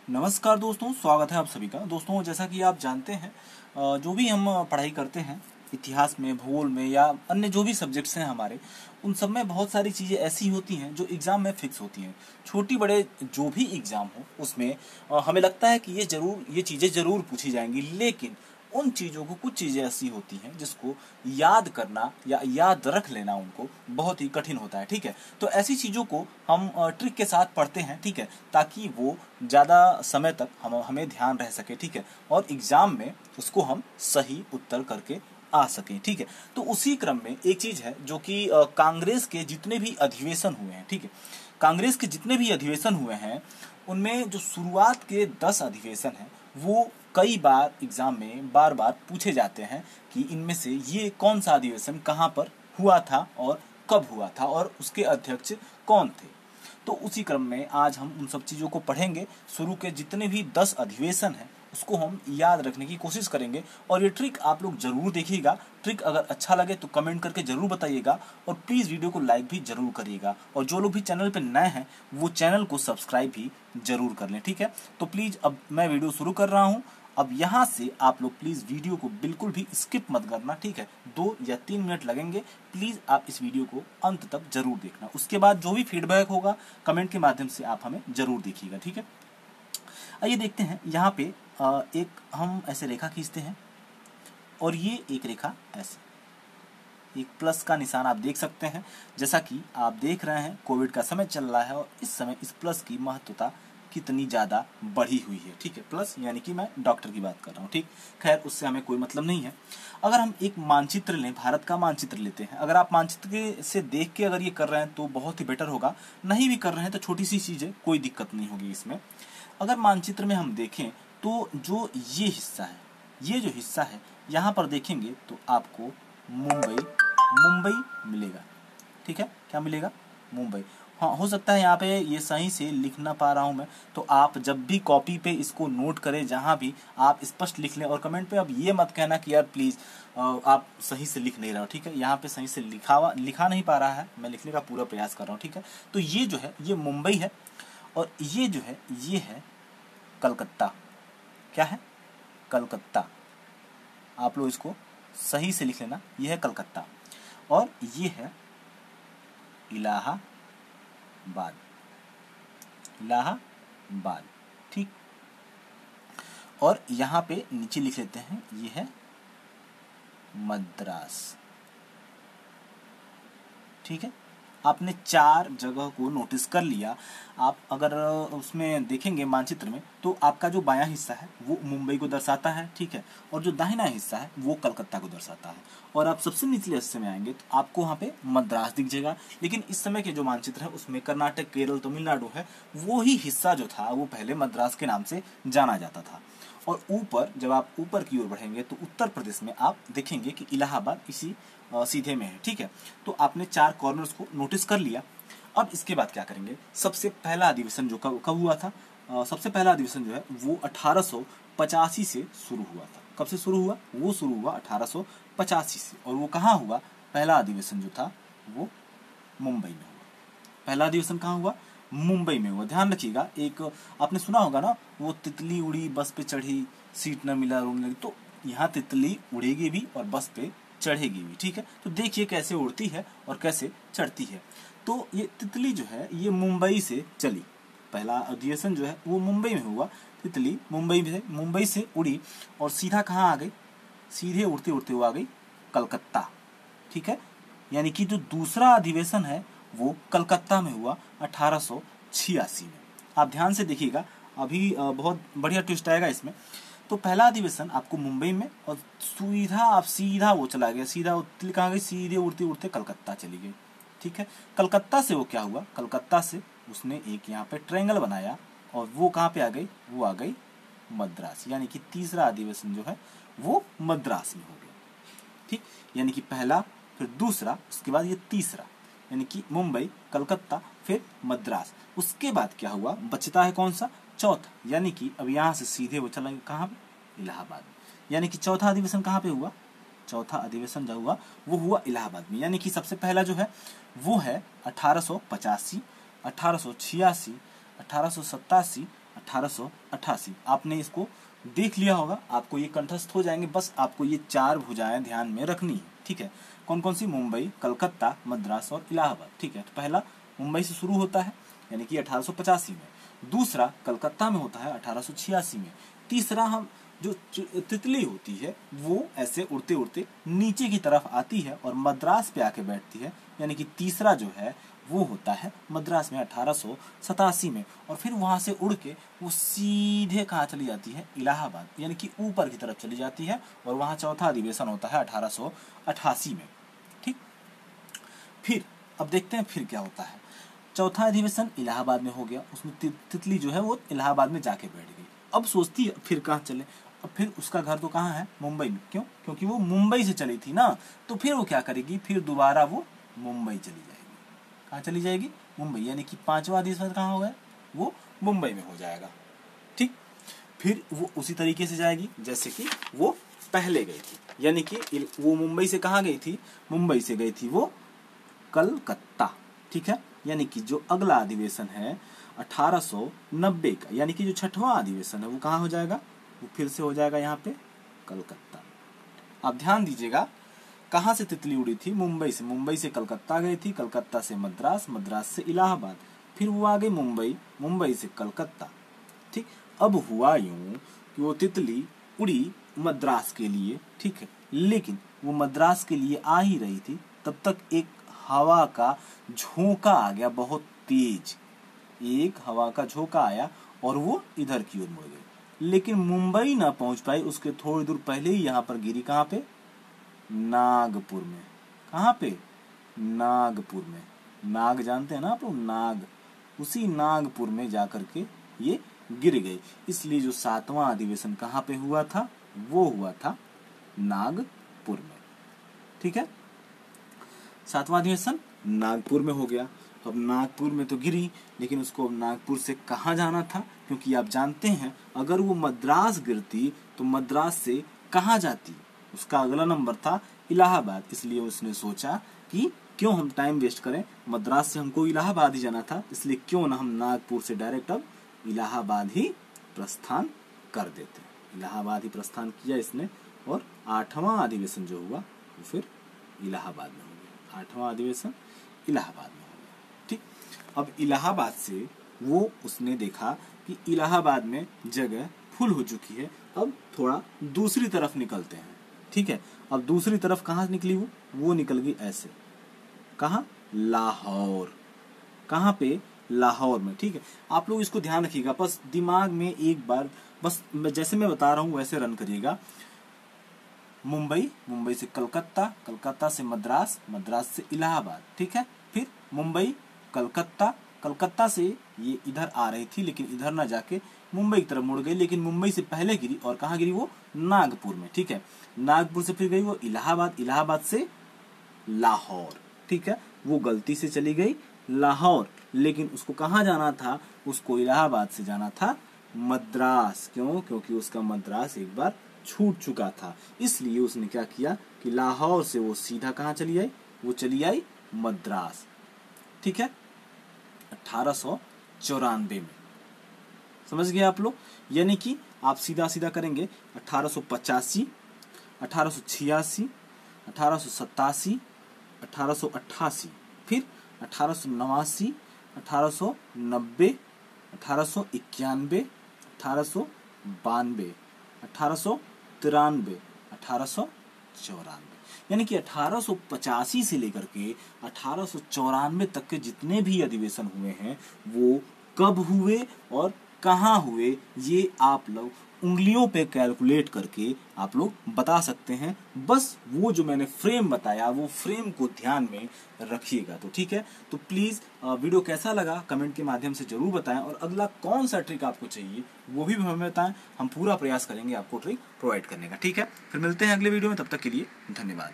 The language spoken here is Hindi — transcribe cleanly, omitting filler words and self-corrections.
नमस्कार दोस्तों, स्वागत है आप सभी का। दोस्तों, जैसा कि आप जानते हैं, जो भी हम पढ़ाई करते हैं इतिहास में, भूगोल में या अन्य जो भी सब्जेक्ट्स हैं हमारे, उन सब में बहुत सारी चीज़ें ऐसी होती हैं जो एग्ज़ाम में फिक्स होती हैं। छोटी बड़े जो भी एग्ज़ाम हो उसमें हमें लगता है कि ये चीज़ें ज़रूर पूछी जाएंगी, लेकिन उन चीज़ों को कुछ चीज़ें ऐसी होती हैं जिसको याद करना या याद रख लेना उनको बहुत ही कठिन होता है। ठीक है, तो ऐसी चीज़ों को हम ट्रिक के साथ पढ़ते हैं। ठीक है, ताकि वो ज़्यादा समय तक हमें ध्यान रह सके। ठीक है, और एग्ज़ाम में उसको हम सही उत्तर करके आ सकें। ठीक है, तो उसी क्रम में एक चीज़ है जो कि कांग्रेस के जितने भी अधिवेशन हुए हैं, ठीक है, कांग्रेस के जितने भी अधिवेशन हुए हैं उनमें जो शुरुआत के 10 अधिवेशन हैं वो कई बार एग्जाम में बार बार पूछे जाते हैं कि इनमें से ये कौन सा अधिवेशन कहाँ पर हुआ था और कब हुआ था और उसके अध्यक्ष कौन थे। तो उसी क्रम में आज हम उन सब चीज़ों को पढ़ेंगे। शुरू के जितने भी 10 अधिवेशन हैं उसको हम याद रखने की कोशिश करेंगे और ये ट्रिक आप लोग जरूर देखिएगा। ट्रिक अगर अच्छा लगे तो कमेंट करके जरूर बताइएगा और प्लीज़ वीडियो को लाइक भी जरूर करिएगा। और जो लोग भी चैनल पर नए हैं वो चैनल को सब्सक्राइब भी जरूर कर लें। ठीक है, तो प्लीज़ अब मैं वीडियो शुरू कर रहा हूँ। अब यहाँ से आप लोग प्लीज़ वीडियो को बिल्कुल भी स्किप मत करना। ठीक है, 2 या 3 मिनट लगेंगे। प्लीज़ आप इस वीडियो को अंत तक जरूर देखना। उसके बाद जो भी फीडबैक होगा कमेंट के माध्यम से आप हमें जरूर देखिएगा। ठीक है, आइए देखते हैं। यहाँ पे एक हम ऐसे रेखा खींचते हैं और ये एक रेखा ऐसे, एक प्लस का निशान आप देख सकते हैं। जैसा कि आप देख रहे हैं कोविड का समय चल रहा है और इस समय इस प्लस की महत्वता कितनी ज़्यादा बढ़ी हुई है। ठीक है, प्लस यानी कि मैं डॉक्टर की बात कर रहा हूँ। ठीक, खैर उससे हमें कोई मतलब नहीं है। अगर हम एक मानचित्र लें, भारत का मानचित्र लेते हैं। अगर आप मानचित्र से देख के अगर ये कर रहे हैं तो बहुत ही बेटर होगा। नहीं भी कर रहे हैं तो छोटी सी चीज़ है, कोई दिक्कत नहीं होगी इसमें। अगर मानचित्र में हम देखें तो जो ये हिस्सा है, ये जो हिस्सा है, यहाँ पर देखेंगे तो आपको मुंबई मिलेगा। ठीक है, क्या मिलेगा? मुंबई। हाँ, हो सकता है यहाँ पे ये सही से लिख ना पा रहा हूँ मैं, तो आप जब भी कॉपी पे इसको नोट करें, जहाँ भी आप स्पष्ट लिख लें। और कमेंट पे अब ये मत कहना कि यार प्लीज़ आप सही से लिख नहीं रहे हो। ठीक है, यहाँ पे सही से लिखा नहीं पा रहा है, मैं लिखने का पूरा प्रयास कर रहा हूँ। ठीक है, तो ये जो है ये मुंबई है और ये जो है ये है कलकत्ता। क्या है? कलकत्ता। आप लोग इसको सही से लिख लेना, ये है कलकत्ता और ये है इलाहाबाद। इलाहाबाद, ठीक। और यहाँ पे नीचे लिख लेते हैं, ये है मद्रास। ठीक है, आपने 4 जगह को नोटिस कर लिया। आप अगर उसमें देखेंगे मानचित्र में तो आपका जो बायां हिस्सा है वो मुंबई को दर्शाता है। ठीक है, और जो दाहिना हिस्सा है वो कलकत्ता को दर्शाता है। और आप सबसे निचले हिस्से में आएंगे तो आपको वहाँ पे मद्रास दिख जाएगा। लेकिन इस समय के जो मानचित्र है उसमें कर्नाटक, केरल, तमिलनाडु है। वो ही हिस्सा जो था वो पहले मद्रास के नाम से जाना जाता था। और ऊपर जब आप ऊपर की ओर बढ़ेंगे तो उत्तर प्रदेश में आप देखेंगे कि इलाहाबाद इसी सीधे में है। ठीक है, तो आपने 4 कॉर्नर्स को नोटिस कर लिया। अब इसके बाद क्या करेंगे? सबसे पहला अधिवेशन जो कब हुआ था, सबसे पहला अधिवेशन जो है वो 1885 से शुरू हुआ था। कब से शुरू हुआ? वो शुरू हुआ 1885 से। और वो कहाँ हुआ? पहला अधिवेशन जो था वो मुंबई में हुआ। पहला अधिवेशन कहाँ हुआ? मुंबई में हुआ। ध्यान रखिएगा, एक आपने सुना होगा ना, वो तितली उड़ी बस पे चढ़ी, सीट न मिला रूम लगी। तो यहाँ तितली उड़ेगी भी और बस पे चढ़ेगी भी। ठीक है, तो देखिए कैसे उड़ती है और कैसे चढ़ती है। तो ये तितली जो है ये मुंबई से चली। पहला अधिवेशन जो है वो मुंबई में हुआ। तितली मुंबई से उड़ी और सीधा कहाँ आ गई? सीधे उड़ते उड़ते हुआ आ गई कलकत्ता। ठीक है, यानी कि जो दूसरा अधिवेशन है वो कलकत्ता में हुआ 1886 में। आप ध्यान से देखिएगा, अभी बहुत बढ़िया ट्विस्ट आएगा इसमें। तो पहला अधिवेशन आपको मुंबई में और सीधा वो चला गया, सीधा तितली कहाँ गई? सीधे उड़ते उड़ते कलकत्ता चली गई। ठीक है, कलकत्ता से वो क्या हुआ? कलकत्ता से उसने एक यहाँ पे ट्रायंगल बनाया और वो कहाँ पे आ गई? वो आ गई मद्रास। यानी कि तीसरा अधिवेशन जो है वो मद्रास में हो गया। ठीक, यानी कि पहला, फिर दूसरा, उसके बाद ये तीसरा, यानी कि मुंबई, कलकत्ता, फिर मद्रास। उसके बाद क्या हुआ? बचता है कौन सा? चौथा, यानी कि अब यहाँ से सीधे वो चला कहाँ पे? इलाहाबाद में। यानी कि चौथा अधिवेशन कहाँ पे हुआ? चौथा अधिवेशन जो हुआ वो हुआ इलाहाबाद में। यानी कि सबसे पहला जो है वो है 1885, 1886, 1887, 1888। आपने इसको देख लिया होगा, आपको ये कंठस्थ हो जाएंगे, बस आपको ये 4 भुजाएं ध्यान में रखनी है, ठीक है। कौन कौन सी? मुंबई, कलकत्ता, मद्रास और इलाहाबाद, ठीक है। तो पहला मुंबई से शुरू होता है यानी कि 1885 में, दूसरा कलकत्ता में होता है 1886 में, तीसरा हम जो तितली होती है वो ऐसे उड़ते उड़ते नीचे की तरफ आती है और मद्रास पे आके बैठती है, यानी कि तीसरा जो है वो होता है मद्रास में 1887 में, और फिर वहां से उड़ के वो सीधे कहाँ चली जाती है? इलाहाबाद, यानी कि ऊपर की तरफ चली जाती है, और वहां चौथा अधिवेशन होता है 1888 में, ठीक। फिर अब देखते हैं फिर क्या होता है। चौथा अधिवेशन इलाहाबाद में हो गया, उसमें तितली जो है वो इलाहाबाद में जाके बैठ गई। अब सोचती है फिर कहाँ चले, अब फिर उसका घर तो कहाँ है? मुंबई में। क्यों? क्योंकि वो मुंबई से चली थी ना, तो फिर वो क्या करेगी? फिर दोबारा वो मुंबई चली जाएगी। कहाँ चली जाएगी? मुंबई, यानी कि 5वां अधिवेशन कहाँ होगा? वो मुंबई में हो जाएगा, ठीक। फिर वो उसी तरीके से जाएगी जैसे कि वो पहले गई थी, यानी कि वो मुंबई से कहाँ गई थी? मुंबई से गई थी वो कलकत्ता, ठीक है। यानी कि जो अगला अधिवेशन है 1890 का, यानी कि जो 6वां अधिवेशन है वो कहाँ हो जाएगा? वो फिर से हो जाएगा यहाँ पे कलकत्ता। आप ध्यान दीजिएगा, कहाँ से तितली उड़ी थी? मुंबई से। मुंबई से कलकत्ता गई थी, कलकत्ता से मद्रास, मद्रास से इलाहाबाद, फिर वो आ गई मुंबई, मुंबई से कलकत्ता, ठीक। अब हुआ यूं कि वो तितली उड़ी मद्रास के लिए, ठीक है, लेकिन वो मद्रास के लिए आ ही रही थी, तब तक एक हवा का झोंका आ गया, बहुत तेज एक हवा का झोंका आया और वो इधर की ओर मुड़ गई, लेकिन मुंबई ना पहुंच पाई, उसके थोड़ी दूर पहले ही यहाँ पर गिरी। कहाँ पे? नागपुर में। कहाँ पे? नागपुर में। नाग जानते हैं ना आप लोग? नाग, उसी नागपुर में जाकर के ये गिर गई। इसलिए जो 7वां अधिवेशन कहाँ पे हुआ था? वो हुआ था नागपुर में, ठीक है। 7वां अधिवेशन नागपुर में हो गया। अब नागपुर में तो गिरी, लेकिन उसको नागपुर से कहाँ जाना था? क्योंकि आप जानते हैं अगर वो मद्रास गिरती तो मद्रास से कहाँ जाती? उसका अगला नंबर था इलाहाबाद। इसलिए उसने सोचा कि क्यों हम टाइम वेस्ट करें, मद्रास से हमको इलाहाबाद ही जाना था, इसलिए क्यों ना हम नागपुर से डायरेक्ट अब इलाहाबाद ही प्रस्थान कर देते। इलाहाबाद ही प्रस्थान किया इसने, और 8वां अधिवेशन जो हुआ वो फिर इलाहाबाद में हो गया। 8वां अधिवेशन इलाहाबाद में हो गया, ठीक। अब इलाहाबाद से वो उसने देखा कि इलाहाबाद में जगह फुल हो चुकी है, अब थोड़ा दूसरी तरफ निकलते हैं, ठीक है। अब दूसरी तरफ कहाँ निकली? वो निकल गई ऐसे। कहाँ? लाहौर। कहाँ पे? लाहौर में, ठीक है। आप लोग इसको ध्यान रखिएगा, बस दिमाग में एक बार बस जैसे मैं बता रहा हूँ वैसे रन करिएगा। मुंबई, मुंबई से कलकत्ता, कलकत्ता से मद्रास, मद्रास से इलाहाबाद, ठीक है। फिर मुंबई, कलकत्ता, कलकत्ता से ये इधर आ रही थी, लेकिन इधर ना जाके मुंबई की तरफ मुड़ गई, लेकिन मुंबई से पहले गिरी, और कहाँ गिरी? वो नागपुर में, ठीक है। नागपुर से फिर गई वो इलाहाबाद, इलाहाबाद से लाहौर, ठीक है। वो गलती से चली गई लाहौर, लेकिन उसको कहाँ जाना था? उसको इलाहाबाद से जाना था मद्रास। क्यों? क्योंकि उसका मद्रास एक बार छूट चुका था, इसलिए उसने क्या किया कि लाहौर से वो सीधा कहाँ चली आई? वो चली आई मद्रास, ठीक है, 1894 में। समझ गए आप लोग? यानी कि आप सीधा सीधा करेंगे 1885, 1886, 1887, 1888, फिर 1889, 1890, 1891, 1892, 1893, 1894, यानी कि 1885 से लेकर के 1894 तक के जितने भी अधिवेशन हुए हैं वो कब हुए और कहाँ हुए, ये आप लोग उंगलियों पे कैलकुलेट करके आप लोग बता सकते हैं। बस वो जो मैंने फ्रेम बताया वो फ्रेम को ध्यान में रखिएगा, तो ठीक है। तो प्लीज वीडियो कैसा लगा कमेंट के माध्यम से जरूर बताएं, और अगला कौन सा ट्रिक आपको चाहिए वो भी हमें बताएं। हम पूरा प्रयास करेंगे आपको ट्रिक प्रोवाइड करने का, ठीक है। फिर मिलते हैं अगले वीडियो में, तब तक के लिए धन्यवाद।